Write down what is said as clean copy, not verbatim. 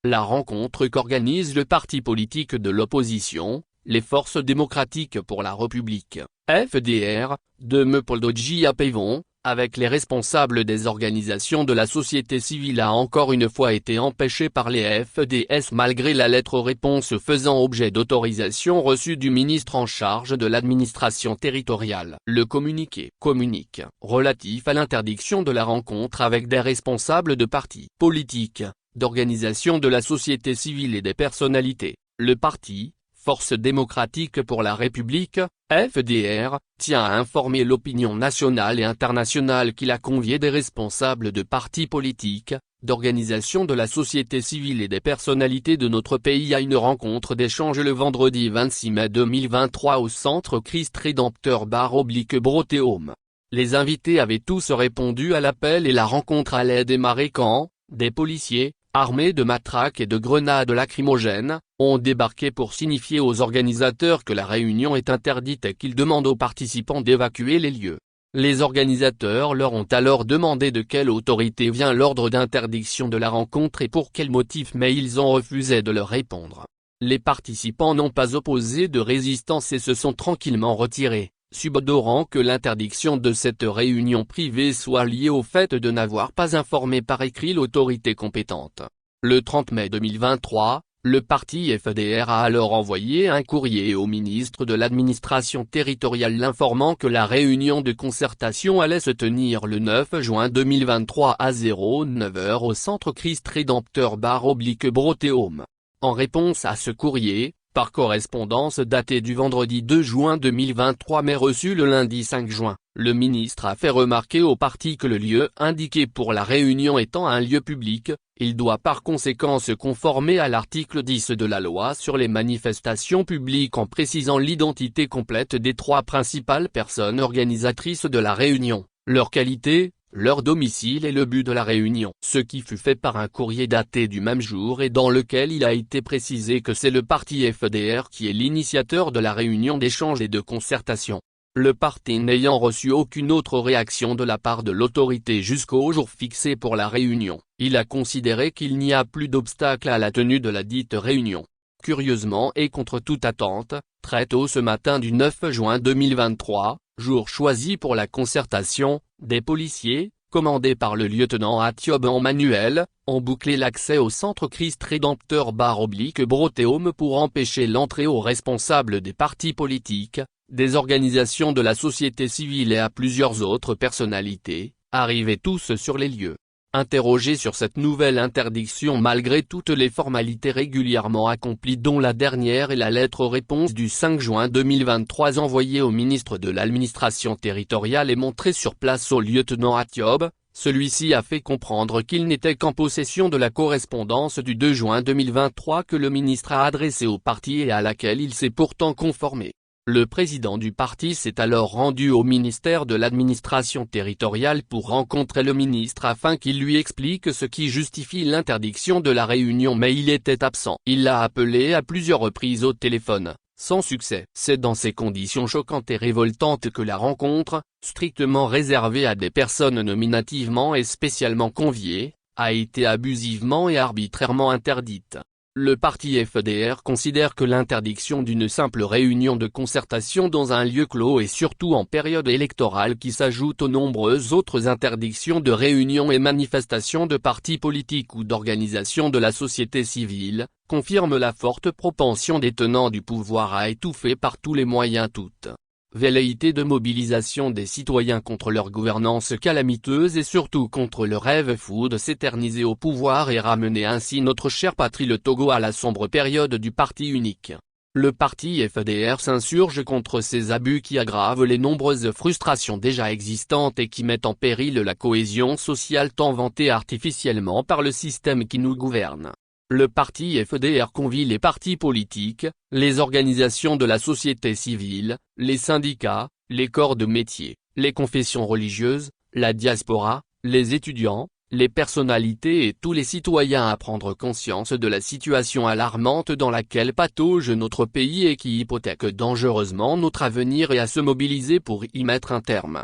La rencontre qu'organise le parti politique de l'opposition, les Forces démocratiques pour la République, FDR, de Mepoldoggi à Pévon, avec les responsables des organisations de la société civile a encore une fois été empêchée par les FDS malgré la lettre-réponse faisant objet d'autorisation reçue du ministre en charge de l'administration territoriale. Le communiqué communique relatif à l'interdiction de la rencontre avec des responsables de partis politiques, d'organisations de la société civile et des personnalités. Le parti, Force démocratique pour la République, FDR, tient à informer l'opinion nationale et internationale qu'il a convié des responsables de partis politiques, d'organisations de la société civile et des personnalités de notre pays à une rencontre d'échange le vendredi 26 mai 2023 au centre Christ Rédempteur /Brothéome. Les invités avaient tous répondu à l'appel et la rencontre allait démarrer quand des policiers, armés de matraques et de grenades lacrymogènes, ont débarqué pour signifier aux organisateurs que la réunion est interdite et qu'ils demandent aux participants d'évacuer les lieux. Les organisateurs leur ont alors demandé de quelle autorité vient l'ordre d'interdiction de la rencontre et pour quel motif, mais ils ont refusé de leur répondre. Les participants n'ont pas opposé de résistance et se sont tranquillement retirés, subodorant que l'interdiction de cette réunion privée soit liée au fait de n'avoir pas informé par écrit l'autorité compétente. Le 30 mai 2023, le parti FDR a alors envoyé un courrier au ministre de l'administration territoriale l'informant que la réunion de concertation allait se tenir le 9 juin 2023 à 09h au centre Christ Rédempteur /Brothéome. En réponse à ce courrier, par correspondance datée du vendredi 2 juin 2023 mais reçu le lundi 5 juin, le ministre a fait remarquer au parti que le lieu indiqué pour la réunion étant un lieu public, il doit par conséquent se conformer à l'article 10 de la loi sur les manifestations publiques en précisant l'identité complète des trois principales personnes organisatrices de la réunion, leur qualité, leur domicile et le but de la réunion. Ce qui fut fait par un courrier daté du même jour et dans lequel il a été précisé que c'est le parti FDR qui est l'initiateur de la réunion d'échange et de concertation. Le parti n'ayant reçu aucune autre réaction de la part de l'autorité jusqu'au jour fixé pour la réunion, il a considéré qu'il n'y a plus d'obstacle à la tenue de la dite réunion. Curieusement et contre toute attente, très tôt ce matin du 9 juin 2023, jour choisi pour la concertation, des policiers, commandés par le lieutenant Atiob Emmanuel, ont bouclé l'accès au centre Christ Rédempteur /Brothéome pour empêcher l'entrée aux responsables des partis politiques, des organisations de la société civile et à plusieurs autres personnalités, arrivés tous sur les lieux. Interrogé sur cette nouvelle interdiction malgré toutes les formalités régulièrement accomplies dont la dernière est la lettre-réponse du 5 juin 2023 envoyée au ministre de l'administration territoriale et montrée sur place au lieutenant Atiob, celui-ci a fait comprendre qu'il n'était qu'en possession de la correspondance du 2 juin 2023 que le ministre a adressée au parti et à laquelle il s'est pourtant conformé. Le président du parti s'est alors rendu au ministère de l'administration territoriale pour rencontrer le ministre afin qu'il lui explique ce qui justifie l'interdiction de la réunion mais il était absent. Il l'a appelé à plusieurs reprises au téléphone, sans succès. C'est dans ces conditions choquantes et révoltantes que la rencontre, strictement réservée à des personnes nominativement et spécialement conviées, a été abusivement et arbitrairement interdite. Le parti FDR considère que l'interdiction d'une simple réunion de concertation dans un lieu clos et surtout en période électorale qui s'ajoute aux nombreuses autres interdictions de réunions et manifestations de partis politiques ou d'organisations de la société civile, confirme la forte propension des tenants du pouvoir à étouffer par tous les moyens toute velléité de mobilisation des citoyens contre leur gouvernance calamiteuse et surtout contre le rêve fou de s'éterniser au pouvoir et ramener ainsi notre chère patrie le Togo à la sombre période du parti unique. Le parti FDR s'insurge contre ces abus qui aggravent les nombreuses frustrations déjà existantes et qui mettent en péril la cohésion sociale tant vantée artificiellement par le système qui nous gouverne. Le parti FDR convie les partis politiques, les organisations de la société civile, les syndicats, les corps de métier, les confessions religieuses, la diaspora, les étudiants, les personnalités et tous les citoyens à prendre conscience de la situation alarmante dans laquelle patauge notre pays et qui hypothèque dangereusement notre avenir et à se mobiliser pour y mettre un terme.